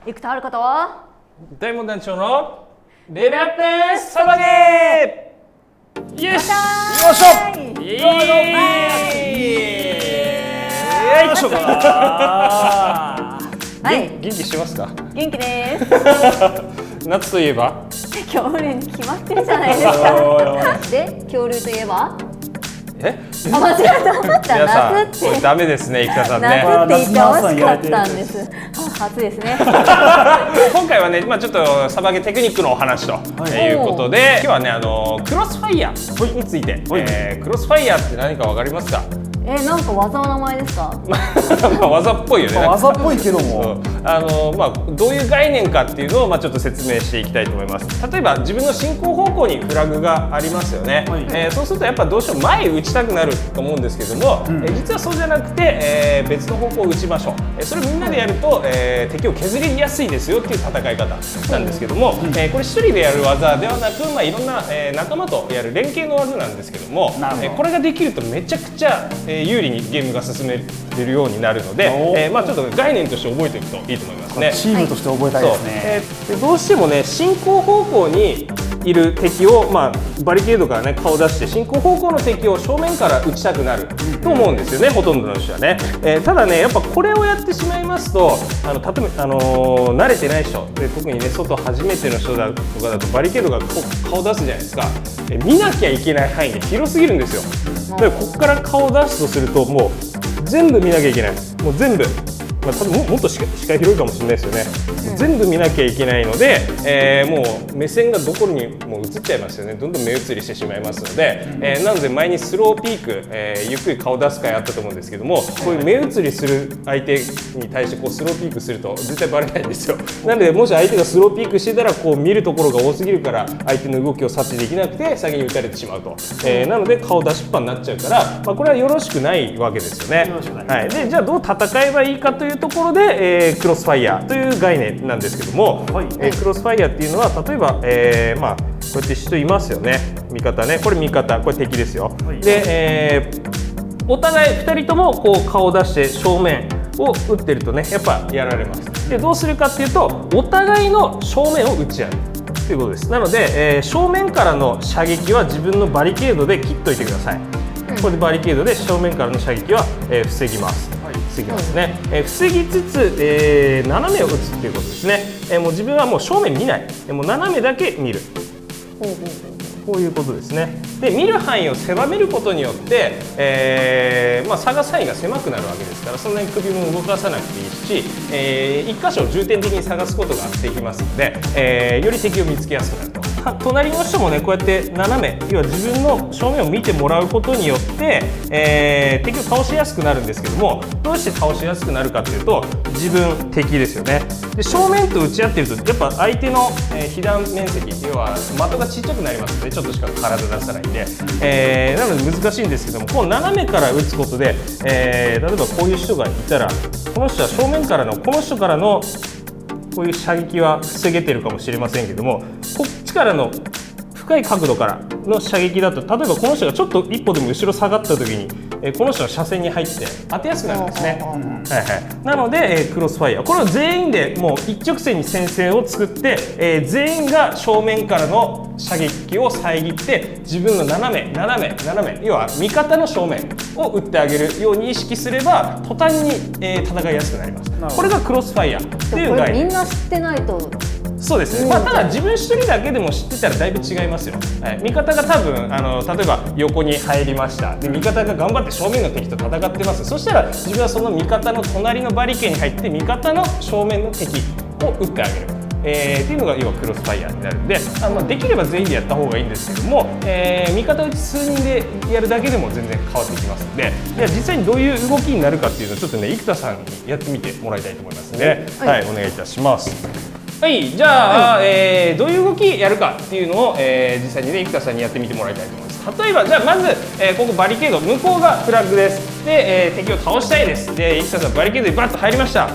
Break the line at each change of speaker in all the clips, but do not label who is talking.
生田ある方は
大門団長のレベルアップサバゲー。よし、よいしょ。イエーイ。よいしょ。元気してますか？
元気です。
夏といえば
恐竜に決まってるじゃないですか。で、恐竜といえば？あ、間違えた。
皆さん、
夏って
これダメですね、生田さんね。
夏って言って惜しかったんです。初ですね。
今回はね、ちょっとサバゲーテクニックのお話ということで、今日はね、クロスファイヤーについて、クロスファイヤーって何かわかりますか？
なんか技の名前ですか？
技っぽいよね。
技っぽいけども、
どういう概念かっていうのをちょっと説明していきたいと思います。例えば自分の進行方向にフラグがありますよね。そうするとやっぱどうしても前打ちたくなると思うんですけども、実はそうじゃなくて、別の方向を打ちましょう。それをみんなでやると、敵を削りやすいですよっていう戦い方なんですけども、これ一人でやる技ではなく、いろんな、仲間とやる連携の技なんですけども、これができるとめちゃくちゃ有利にゲームが進めれるようになるので、ちょっと概念として覚えておくといいと思いますね。
チームとして覚えたいですね。
でどうしてもね、進行方向にいる敵を、バリケードからね顔を出して進行方向の敵を正面から撃ちたくなると思うんですよね、ほとんどの人はね。ただね、やっぱこれをやってしまいますと、例えば、慣れてない人で、特にね外初めての人だとかだとバリケードが顔を出すじゃないですか。見なきゃいけない範囲が広すぎるんですよ。だからここから顔を出すとすると、もう全部見なきゃいけない。もう全部。多分もっと視界広いかもしれないですよね。全部見なきゃいけないので、もう目線がどこにもう移っちゃいますよね。どんどん目移りしてしまいますので、なので前にスローピーク、ゆっくり顔出す回あったと思うんですけども、こういう目移りする相手に対してこうスローピークすると絶対バレないんですよ。なのでもし相手がスローピークしてたら、こう見るところが多すぎるから相手の動きを察知できなくて先に打たれてしまうと、なので顔出しっぱになっちゃうから、これはよろしくないわけですよね。はい、でじゃあどう戦えばいいかというところで、クロスファイヤーという概念なんですけども、クロスファイヤーっていうのは例えば、こうやって人いますよね。味方ね、これ味方、これ敵ですよ。で、お互い2人ともこう顔を出して正面を打ってるとね、やっぱやられます。でどうするかっていうと、お互いの正面を打ち合うということです。なので、正面からの射撃は自分のバリケードで切っといてください。これでバリケードで正面からの射撃は、防ぎます。防ぎますね。防ぎつつ、斜めを打つっていうことですね。もう自分はもう正面見ない。もう斜めだけ見る。こういうことですね。で見る範囲を狭めることによって、探す範囲が狭くなるわけですから、そんなに首も動かさなくていいし、一箇所を重点的に探すことができますので、より敵を見つけやすくなると。隣の人もね、こうやって斜め、要は自分の正面を見てもらうことによって、敵を倒しやすくなるんですけども、どうして倒しやすくなるかというと、自分敵ですよね。で正面と打ち合ってると、やっぱ相手の、被弾面積、要は的がちっちゃくなりますので、ちょっとしか体出さないんで、なので難しいんですけども、この斜めから打つことで、例えばこういう人がいたら、この人は正面からのこの人からのこういう射撃は防げてるかもしれませんけども、こっちからの深い角度からの射撃だと、例えばこの人がちょっと一歩でも後ろ下がった時に、この人の車線に入って当てやすくなるんですね。なので、クロスファイヤー、これを全員でもう一直線に戦線を作って、全員が正面からの射撃を遮って自分の斜め、要は味方の正面を打ってあげるように意識すれば、途端に、戦いやすくなります。これがクロスファイヤーっていう概念。
みんな知ってないと。
そうですね。ただ自分一人だけでも知ってたらだいぶ違いますよ。味方が多分例えば横に入りました。で味方が頑張って正面の敵と戦ってます。そしたら自分はその味方の隣のバリケーに入って味方の正面の敵を撃ってあげる。っていうのが要はクロスファイヤーになるんで、できれば全員でやった方がいいんですけども、味方うち数人でやるだけでも全然変わってきますので、実際にどういう動きになるかっていうのをちょっとね、生田さんにやってみてもらいたいと思いますので、お願いいたします。はい、じゃあ、どういう動きやるかっていうのを、実際にね、生田さんにやってみてもらいたいと思います。例えば、じゃあまず、ここバリケード、向こうがフラッグです。で、敵を倒したいです。で、生田さんバリケードにバッと入りました。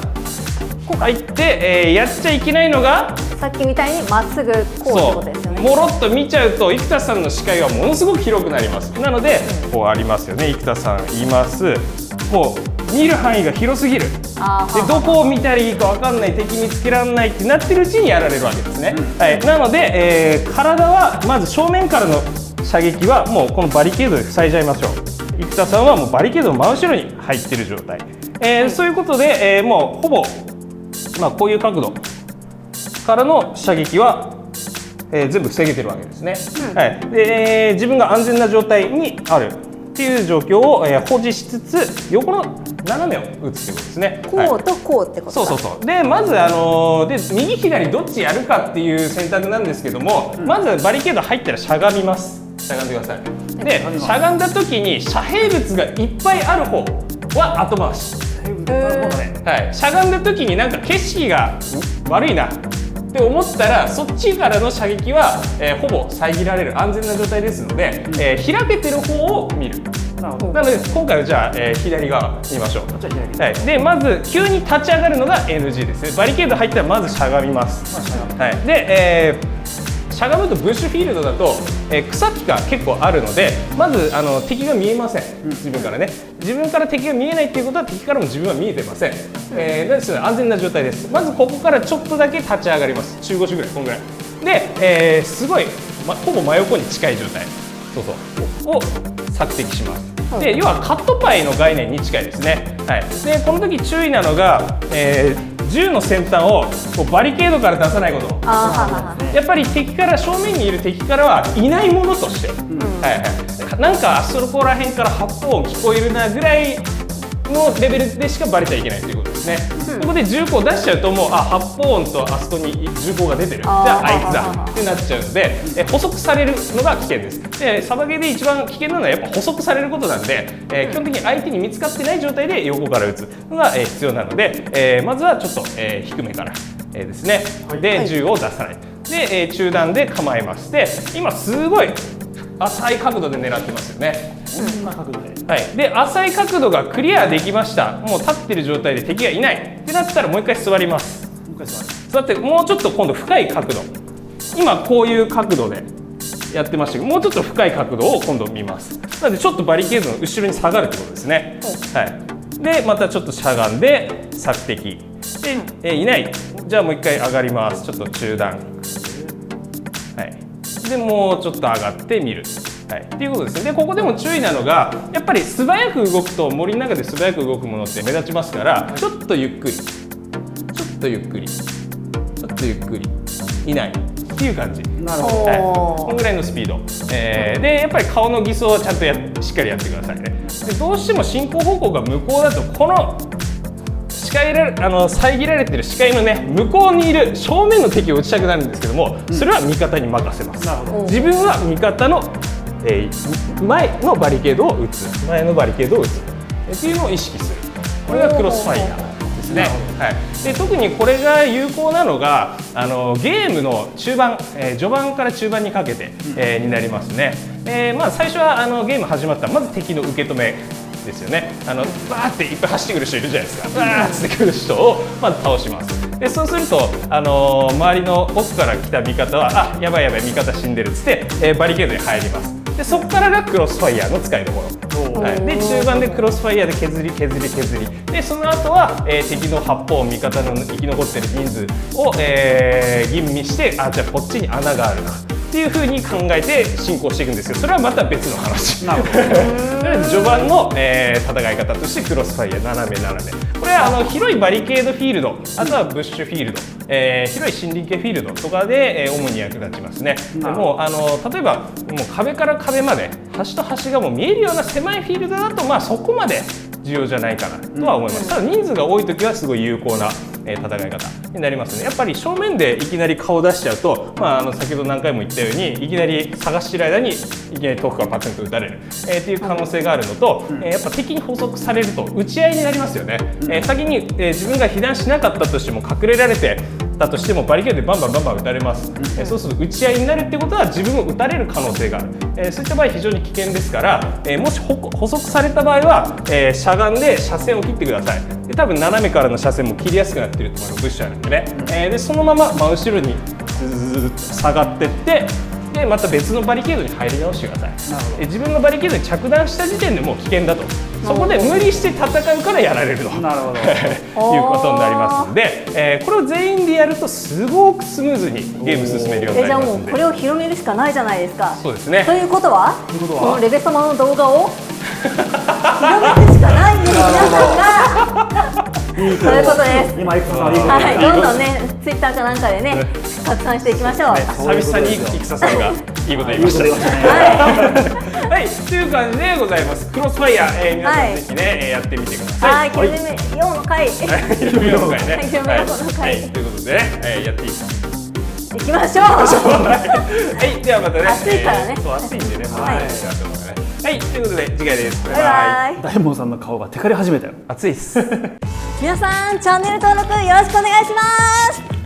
入って、やっちゃいけないのが、
さっきみたいにまっすぐこうってことですよね。
もろっと見ちゃうと、生田さんの視界はものすごく広くなります。なので、こうありますよね。生田さんいます。こう見る範囲が広すぎる。でどこを見たらいいか分かんない、敵見つけられないってなってるうちにやられるわけですね。はい、なので、体はまず正面からの射撃はもうこのバリケードで塞いじゃいましょう。生田さんはもうバリケードの真後ろに入ってる状態。そういうことで、もうほぼ、こういう角度からの射撃は、全部防げてるわけですね。はい、で自分が安全な状態にあるっていう状況を、保持しつつ横の斜めを打つってことですね。
こうとこうってことか。
そうでまず、で右左どっちやるかっていう選択なんですけども、まずバリケード入ったらしゃがみます。しゃがんでください。でしゃがんだ時に遮蔽物がいっぱいある方は後回し。はい、しゃがんだ時になんか景色が悪いなって思ったらそっちからの射撃は、ほぼ遮られる安全な状態ですので、開けてる方を見る。なので今回はじゃあ、左側見ましょう。はい、でまず急に立ち上がるのが NG ですね。バリケード入ったらまずしゃがみます。はい、で、しゃがむとブッシュフィールドだと、草木が結構あるのでまず敵が見えません。自分からね、自分から敵が見えないっていうことは敵からも自分は見えてません。ですので安全な状態です。まずここからちょっとだけ立ち上がります。中腰ぐらい、こんぐらいで、すごい、ほぼ真横に近い状態を索敵します。で要はカットパイの概念に近いですね。はい、でこの時注意なのが、銃の先端をこうバリケードから出さないこと。やっぱり敵から正面にいる敵からはいないものとして、なんかあそこら辺から発砲音聞こえるなぐらいのレベルでしかバレちゃいけないということですね。ここで銃口を出しちゃうともう発砲音とあそこに銃口が出てる、じゃああいつだってなっちゃうので、捕捉されるのが危険です。でサバゲーで一番危険なのはやっぱ捕捉されることなんで、基本的に相手に見つかってない状態で横から撃つのが、必要なので、まずはちょっと、低めから、ですね。で銃を出さないで、中段で構えまして、今すごい浅い角度で狙ってますよね。はい、で浅い角度がクリアできました。もう立ってる状態で敵がいないってなったらもう一回座ります。座ってもうちょっと今度深い角度、今こういう角度でやってましたけどもうちょっと深い角度を今度見ます。なのでちょっとバリケードの後ろに下がるってことですね。はい、でまたちょっとしゃがんで索敵で、いない。じゃあもう一回上がります。ちょっと中段、はい、でもうちょっと上がってみる。はい、っていうことですね。でここでも注意なのがやっぱり素早く動くと森の中で素早く動くものって目立ちますからちょっとゆっくりちょっとゆっくりちょっとゆっくりいないっていう感じ。
なるほど、
このぐらいのスピード、でやっぱり顔の偽装をちゃんとしっかりやってくださいね。でどうしても進行方向が向こうだとこの遮られてる視界のね向こうにいる正面の敵を撃ちたくなるんですけどもそれは味方に任せます。自分は味方の前のバリケードを撃つっていうのを意識する。これがクロスファイヤーですね。はい、で特にこれが有効なのがゲームの中盤、序盤から中盤にかけて、になりますね。最初はゲーム始まったらまず敵の受け止めですよね。バーっていっぱい走ってくる人いるじゃないですか。バーってくる人をまず倒します。でそうすると周りの奥から来た味方はやばいやばい味方死んでるっつって、バリケードに入ります。でそこからがクロスファイヤーの使いどころ。はい、で中盤でクロスファイヤーで削りでその後は、敵の発砲味方の生き残ってる人数を、吟味してじゃあこっちに穴があるなっていうふうに考えて進行していくんですけどそれはまた別の話。なるほど序盤の、戦い方としてクロスファイヤー斜めこれは広いバリケードフィールドあとはブッシュフィールド、広い森林系フィールドとかで、主に役立ちますね。でも例えばもう壁から壁まで端と端がもう見えるような狭いフィールドだとそこまで重要じゃないかなとは思います。ただ人数が多い時はすごい有効な戦い方になりますね。やっぱり正面でいきなり顔を出しちゃうと、先ほど何回も言ったようにいきなり探している間にいきなり遠くからパツンと撃たれる、っていう可能性があるのと、やっぱ敵に捕捉されると撃ち合いになりますよね。先に、自分が被弾しなかったとしても隠れられてだとしてもバリケードでバンバン撃たれます。そうすると撃ち合いになるってことは自分も撃たれる可能性がある。そういった場合非常に危険ですから、もし捕捉された場合は、しゃがんで車線を切ってください。で多分斜めからの車線も切りやすくなっていると思います。ブッシュあるんでね。でそのまま真後ろにずっと下がってってでまた別のバリケードに入り直してください。自分のバリケードに着弾した時点でもう危険だと。そこで無理して戦うからやられると
なるほど
いうことになりますので、これを全員でやるとすごくスムーズにゲーム進めるようにな
じゃあ
りますので。
もうこれを広めるしかないじゃないですか。
そうですね。
ということは
ということは
このレベ様の動画を広めるしかないんです、皆さんが。そういうことです。
今いくつさんいいこと
はい、どんどんね、ツイッターかなんかでね、拡散していきましょう。
久々に戦さんがいいこと言いました。はい、という感じでございます。クロスファイヤー、皆さんぜひね、やってみてください。
はい、キルメ4の回。
キルメ4の回ね。
キルメ4の回。
ということでね、やってい
きましょう。
はい、ではまたね。
暑いからね。
そう、暑いんでね。はい。はい、ということで次回です。
バイバイ。
大門さんの顔がテカり始めたよ。
暑いです。
皆さんチャンネル登録よろしくお願いします。